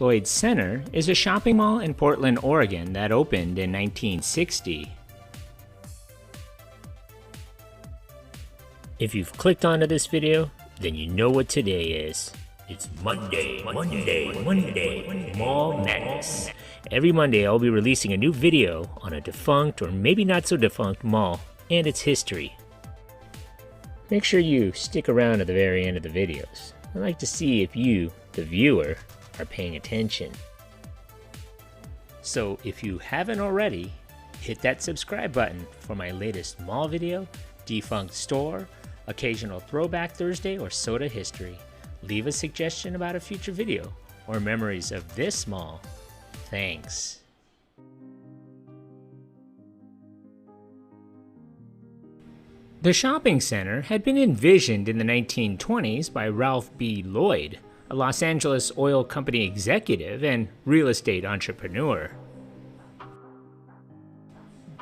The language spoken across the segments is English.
Lloyd Center is a shopping mall in Portland, Oregon that opened in 1960. If you've clicked onto this video, then you know what today is. It's Monday, Mall Madness. Every Monday I'll be releasing a new video on a defunct or maybe not so defunct mall and its history. Make sure you stick around to the very end of the videos. I'd like to see if you, the viewer, are paying attention. So if you haven't already, hit that subscribe button for my latest mall video, defunct store, occasional throwback Thursday, or soda history. Leave a suggestion about a future video or memories of this mall. Thanks. The shopping center had been envisioned in the 1920s by Ralph B. Lloyd, a Los Angeles oil company executive and real estate entrepreneur.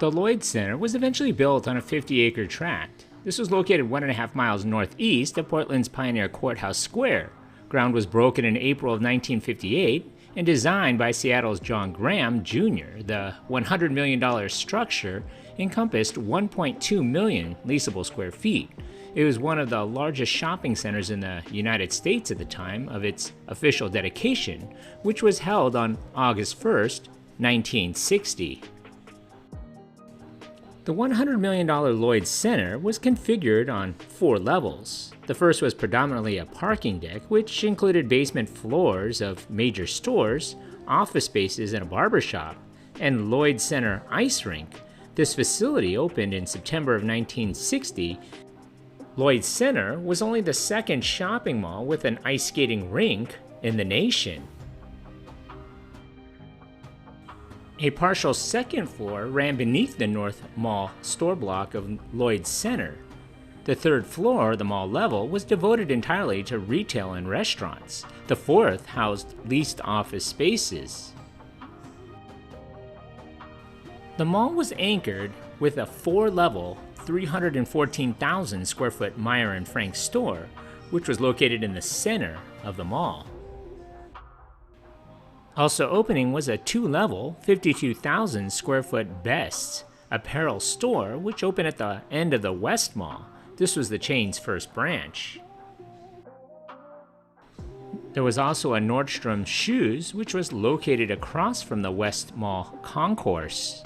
The Lloyd Center was eventually built on a 50-acre tract. This was located 1.5 miles northeast of Portland's Pioneer Courthouse Square. Ground was broken in April of 1958 and designed by Seattle's John Graham Jr. The $100 million structure encompassed 1.2 million leasable square feet. It was one of the largest shopping centers in the United States at the time of its official dedication, which was held on August 1st, 1960. The $100 million Lloyd Center was configured on 4 levels. The first was predominantly a parking deck, which included basement floors of major stores, office spaces, and a barber shop, and Lloyd Center ice rink. This facility opened in September of 1960. Lloyd Center was only the second shopping mall with an ice skating rink in the nation. A partial second floor ran beneath the North Mall store block of Lloyd Center. The third floor, the mall level, was devoted entirely to retail and restaurants. The fourth housed leased office spaces. The mall was anchored with a 4-level, 314,000 square foot Meyer and Frank store, which was located in the center of the mall. Also opening was a 2-level, 52,000 square foot Best's apparel store, which opened at the end of the West Mall. This was the chain's first branch. There was also a Nordstrom Shoes, which was located across from the West Mall concourse.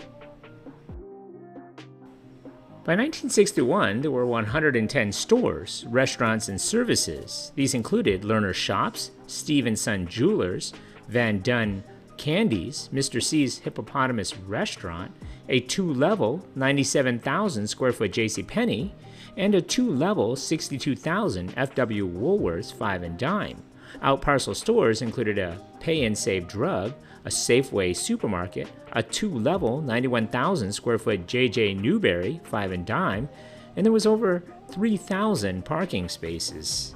By 1961, there were 110 stores, restaurants, and services. These included Lerner Shops, Steve & Son Jewelers, Van Dun Candies, Mr. C's Hippopotamus Restaurant, a 2-level, 97,000 square foot JCPenney, and a 2-level, 62,000 FW Woolworths 5 and Dime. Outparcel stores included a Pay and Save Drug, a Safeway supermarket, a 2-level, 91,000 square foot JJ Newberry 5 and Dime, and there was over 3,000 parking spaces.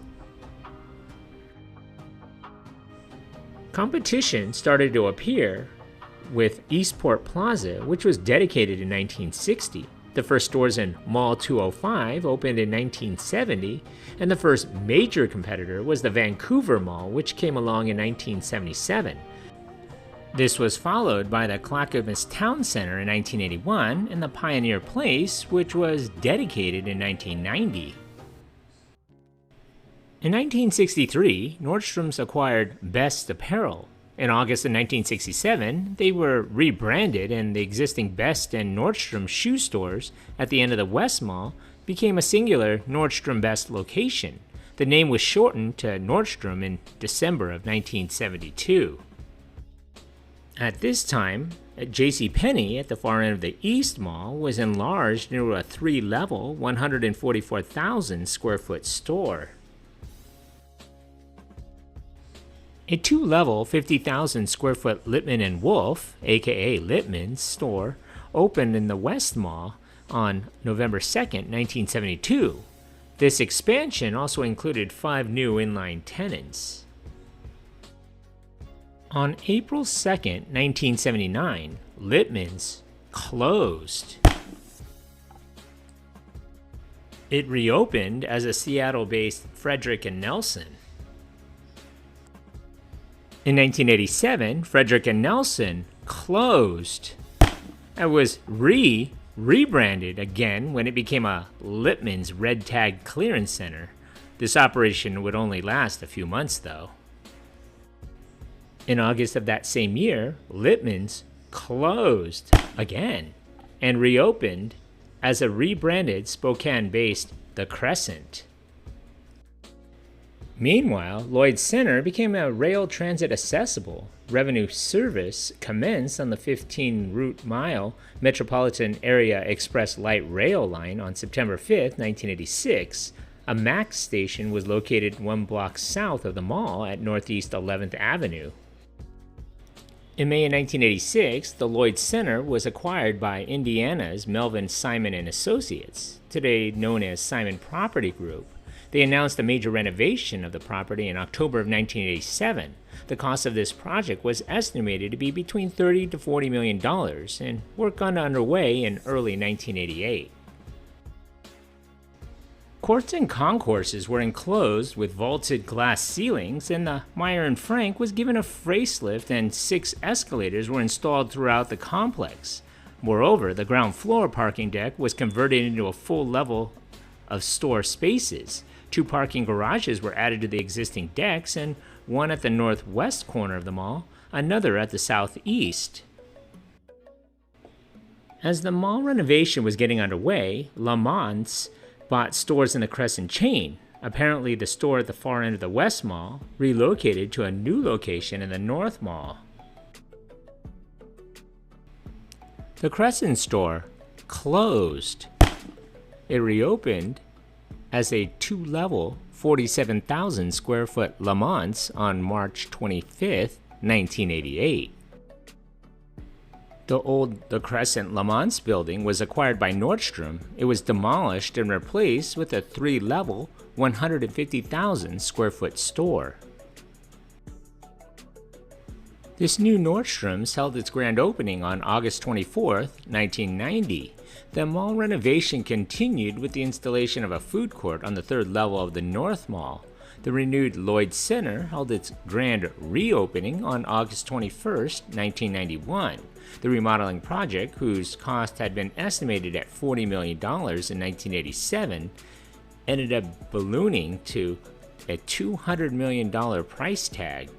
Competition started to appear with Eastport Plaza, which was dedicated in 1960. The first stores in Mall 205 opened in 1970, and the first major competitor was the Vancouver Mall, which came along in 1977. This was followed by the Clackamas Town Center in 1981 and the Pioneer Place, which was dedicated in 1990. In 1963, Nordstrom's acquired Best Apparel. In August of 1967, they were rebranded, and the existing Best and Nordstrom shoe stores at the end of the West Mall became a singular Nordstrom Best location. The name was shortened to Nordstrom in December of 1972. At this time, JCPenney at the far end of the East Mall was enlarged into a 3-level, 144,000 square foot store. A 2-level, 50,000 square foot Littman & Wolf, aka Littman's store, opened in the West Mall on November 2nd, 1972. This expansion also included 5 new inline tenants. On April 2nd, 1979, Littman's closed. It reopened as a Seattle-based Frederick & Nelson. In 1987, Frederick and Nelson closed. It was rebranded again when it became a Lippman's Red Tag Clearance Center. This operation would only last a few months, though. In August of that same year, Lippman's closed again and reopened as a rebranded Spokane-based The Crescent. Meanwhile, Lloyd Center became a rail transit accessible. Revenue service commenced on the 15-route-mile Metropolitan Area Express Light Rail line on September 5, 1986. A MAX station was located 1 block south of the mall at Northeast 11th Avenue. In May of 1986, the Lloyd Center was acquired by Indiana's Melvin Simon & Associates, today known as Simon Property Group. They announced a major renovation of the property in October of 1987. The cost of this project was estimated to be between $30 to $40 million, and work got underway in early 1988. Courts and concourses were enclosed with vaulted glass ceilings, and the Meyer & Frank was given a facelift, and 6 escalators were installed throughout the complex. Moreover, the ground floor parking deck was converted into a full level of store spaces. 2 parking garages were added to the existing decks, and one at the northwest corner of the mall, another at the southeast. As the mall renovation was getting underway, Lamont's bought stores in the Crescent chain. Apparently, the store at the far end of the West Mall relocated to a new location in the North Mall. The Crescent store closed. It reopened as a 2-level, 47,000 square foot Lamont's on March 25, 1988. The Crescent Lamont's building was acquired by Nordstrom. It was demolished and replaced with a 3-level, 150,000 square foot store. This new Nordstrom's held its grand opening on August 24, 1990. The mall renovation continued with the installation of a food court on the 3rd level of the North Mall. The renewed Lloyd Center held its grand reopening on August 21, 1991. The remodeling project, whose cost had been estimated at $40 million in 1987, ended up ballooning to a $200 million price tag.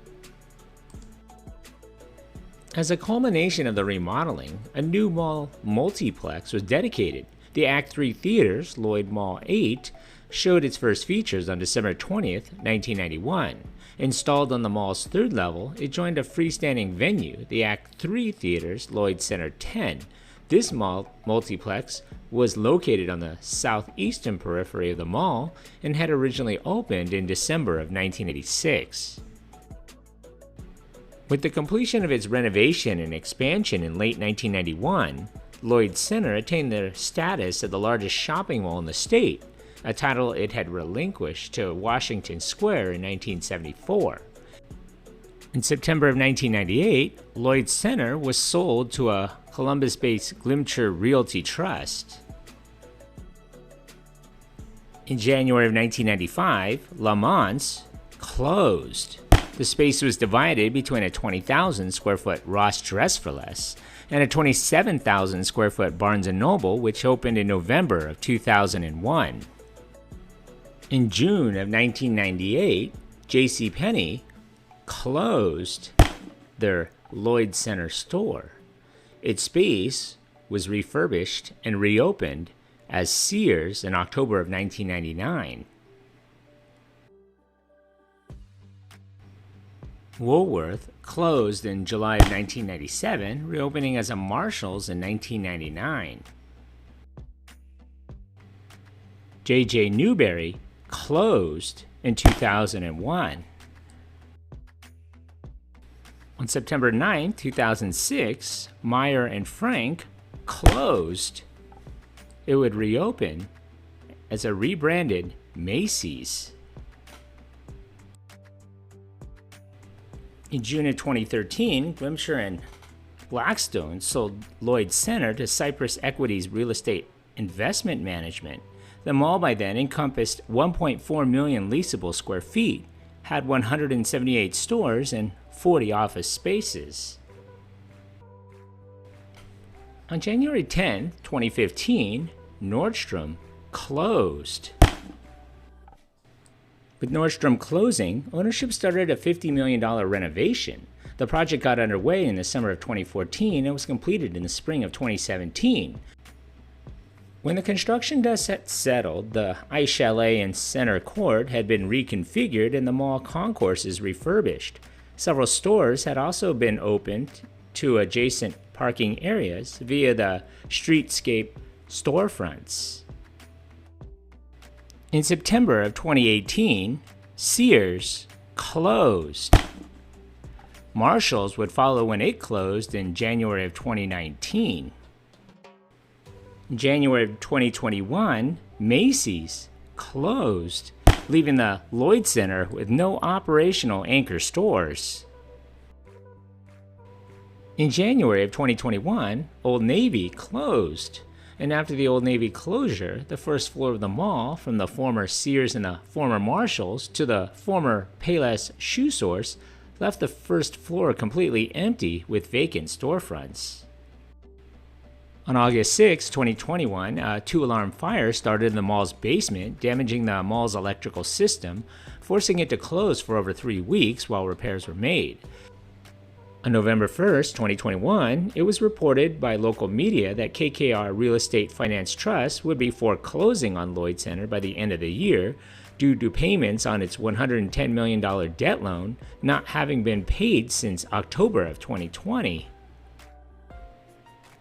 As a culmination of the remodeling, a new mall multiplex was dedicated. The Act 3 Theaters, Lloyd Mall 8, showed its first features on December 20, 1991. Installed on the mall's 3rd level, it joined a freestanding venue, the Act 3 Theaters, Lloyd Center 10. This mall multiplex was located on the southeastern periphery of the mall and had originally opened in December of 1986. With the completion of its renovation and expansion in late 1991, Lloyd Center attained the status of the largest shopping mall in the state, a title it had relinquished to Washington Square in 1974. In September of 1998, Lloyd Center was sold to a Columbus-based Glimcher Realty Trust. In January of 1995, Lamont's closed. The space was divided between a 20,000 square foot Ross Dress for Less and a 27,000 square foot Barnes & Noble, which opened in November of 2001. In June of 1998, JCPenney closed their Lloyd Center store. Its space was refurbished and reopened as Sears in October of 1999. Woolworth closed in July of 1997, reopening as a Marshall's in 1999. J.J. Newberry closed in 2001. On September 9, 2006, Meyer & Frank closed. It would reopen as a rebranded Macy's. In June of 2013, Glimcher and Blackstone sold Lloyd Center to Cypress Equities Real Estate Investment Management. The mall by then encompassed 1.4 million leasable square feet, had 178 stores, and 40 office spaces. On January 10, 2015, Nordstrom closed. With Nordstrom closing, ownership started a $50 million renovation. The project got underway in the summer of 2014 and was completed in the spring of 2017. When the construction dust had settled, the Ice Chalet and Center Court had been reconfigured and the mall concourses refurbished. Several stores had also been opened to adjacent parking areas via the streetscape storefronts. In September of 2018, Sears closed. Marshall's would follow when it closed in January of 2019. In January of 2021, Macy's closed, leaving the Lloyd Center with no operational anchor stores. In January of 2021, Old Navy closed, and after the Old Navy closure, the first floor of the mall, from the former Sears and the former Marshalls to the former Payless Shoe Source, left the first floor completely empty with vacant storefronts. On August 6, 2021, a 2-alarm fire started in the mall's basement, damaging the mall's electrical system, forcing it to close for over 3 weeks while repairs were made. On November 1st, 2021, it was reported by local media that KKR Real Estate Finance Trust would be foreclosing on Lloyd Center by the end of the year due to payments on its $110 million debt loan not having been paid since October of 2020.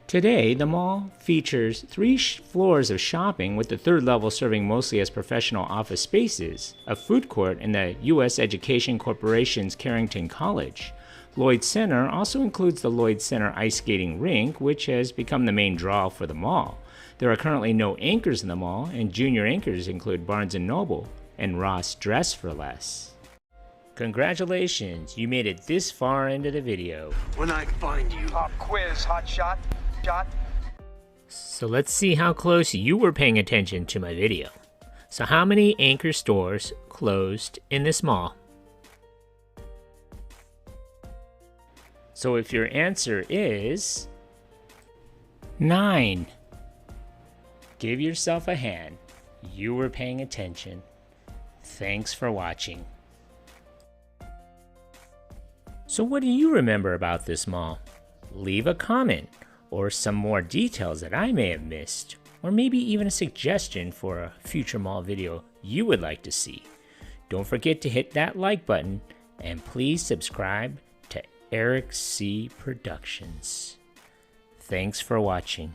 Today, the mall features 3 floors of shopping, with the third level serving mostly as professional office spaces, a food court, and the U.S. Education Corporation's Carrington College. Lloyd Center also includes the Lloyd Center ice skating rink, which has become the main draw for the mall. There are currently no anchors in the mall, and junior anchors include Barnes & Noble and Ross Dress for Less. Congratulations, you made it this far into the video. When I find you. Pop quiz, hot shot. So let's see how close you were paying attention to my video. So how many anchor stores closed in this mall? So if your answer is 9, give yourself a hand. You were paying attention. Thanks for watching. So what do you remember about this mall? Leave a comment or some more details that I may have missed, or maybe even a suggestion for a future mall video you would like to see. Don't forget to hit that like button and please subscribe to Eric C. Productions. Thanks for watching.